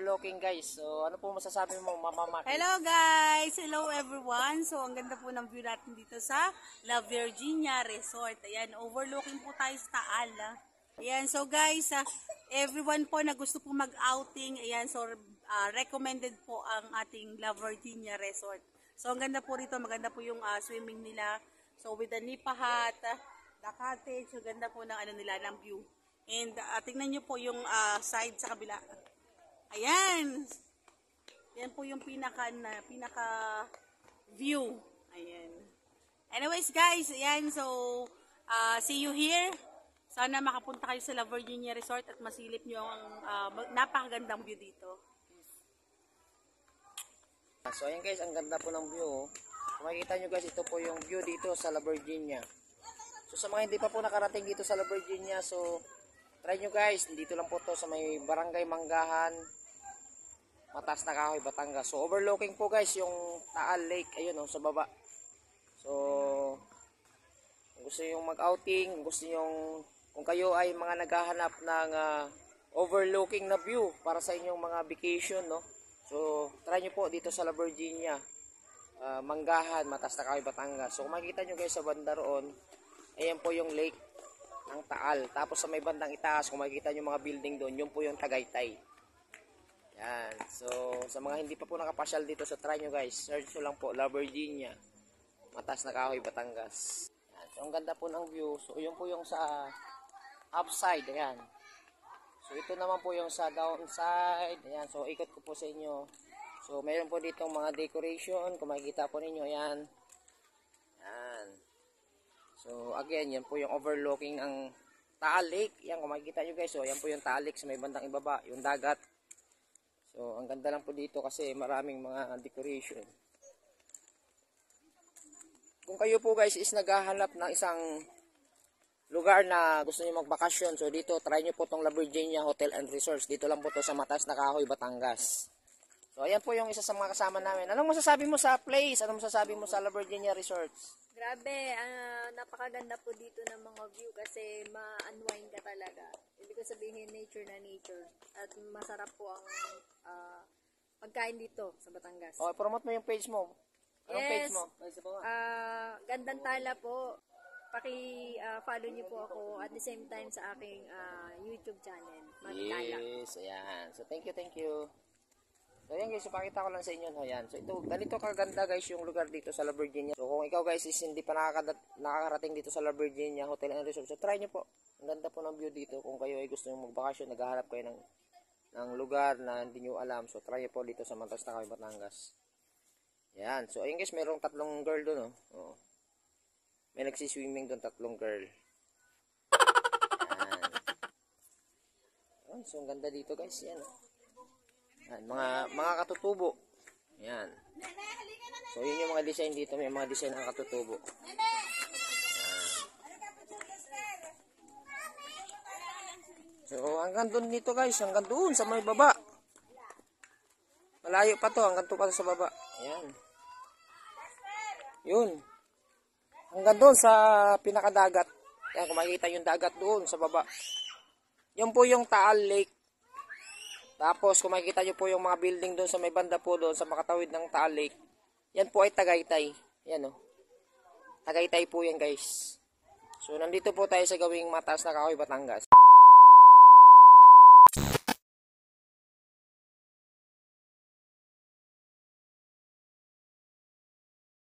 overlooking guys. So ano po masasabi mo, Mama Maki? Hello guys! Hello everyone! So ang ganda po ng view natin dito sa La Virginia Resort. Ayan, overlooking po tayo sa Taal. Ayan, so guys, everyone po na gusto po mag-outing, ayan, so recommended po ang ating La Virginia Resort. So ang ganda po rito, maganda po yung swimming nila. So with the nipa hut, the cottage, ang ganda po ng ano nila, ng view. And tingnan nyo po yung side sa kabila. Ayan. Yan po yung pinaka view. Ayan. Anyways guys, ayan. So, see you here. Sana makapunta kayo sa La Virginia Resort at masilip nyo ang napakagandang view dito. So ayan guys, ang ganda po ng view. Kung makikita nyo guys, ito po yung view dito sa La Virginia. So sa mga hindi pa po nakarating dito sa La Virginia, so try nyo guys, dito lang po to sa may Barangay Manggahan, Mataas na Kahoy, Batangas. So overlooking po guys yung Taal Lake, ayun sa baba. So kung gusto yung mag-outing, kung kayo ay mga naghahanap ng overlooking na view para sa inyong mga vacation, so try nyo po dito sa La Virginia, Manggahan, Mataas na Kahoy, Batangas. So kung makikita nyo guys sa banda roon, ayan po yung lake ng Taal. Tapos sa may bandang itaas, kung makikita nyo mga building doon, yun po yung Tagaytay. Yan. So, sa mga hindi pa po nakapasyal dito, so try nyo guys. Search nyo lang po, La Virginia, Mataas na Kahoy, Batangas. Yan. So, ang ganda po ng view. So, yun po yung sa upside. Ayan. So, ito naman po yung sa downside. Ayan. So, ikot ko po sa inyo. So, mayroon po ditong mga decoration. Kung makikita po ninyo, ayan. Yan. So again, yan po yung overlooking ng Taal Lake. Yan, kung makikita nyo guys, so yan po yung Taal Lake sa may bandang ibaba, yung dagat. So ang ganda lang po dito kasi maraming mga decoration. Kung kayo po guys is naghahanap ng isang lugar na gusto niyo magbakasyon, so dito try nyo po tong La Virginia Hotel and Resorts. Dito lang po to sa Mataas na Kahoy, Batangas. So ayan po yung isa sa mga kasama namin. Anong masasabi mo sa place? Anong masasabi mo sa La Virginia Resorts? Grabe, napakaganda po dito ng mga view kasi ma-unwind ka talaga. Ibig ko sabihin nature na nature. At masarap po ang pagkain dito sa Batangas. Okay, promote mo yung page mo. Anong page mo? Gandang Tala po. Paki-follow niyo po ako at the same time sa aking YouTube channel. Magtala. Yes, ayan. So thank you. So yan guys, so pakita ko lang sa inyo. Ayan. So ito, ganito kaganda guys yung lugar dito sa La Virginia. So kung ikaw guys is hindi pa nakakarating dito sa La Virginia Hotel and Resort, so try nyo po. Ang ganda po ng view dito. Kung kayo ay gusto nyo magbakasyon, naghahanap kayo ng lugar na hindi nyo alam, so try nyo po dito sa Mataas na Kahoy, Batangas. Yan. So ayun guys, mayroong tatlong girl doon. May nagsiswimming doon, tatlong girl. Yan. So ang ganda dito guys. Yan. Yan, mga katutubo. Yan. So yun yung mga design dito, may mga design ng katutubo. Yan. So hanggang doon dito guys, hanggang doon sa may baba. Malayo pa to, hanggang to pa sa baba. Yan. Yun. Hanggang doon sa pinakadagat. Yan, kung makikita yung dagat doon sa baba. Yun po yung Taal Lake. Tapos kung makikita nyo po yung mga building doon sa may banda po doon sa makatawid ng Taal Lake, yan po ay Tagaytay. Yan Tagaytay po yan guys. So nandito po tayo sa gawing Mataas na Kahoy, Batangas.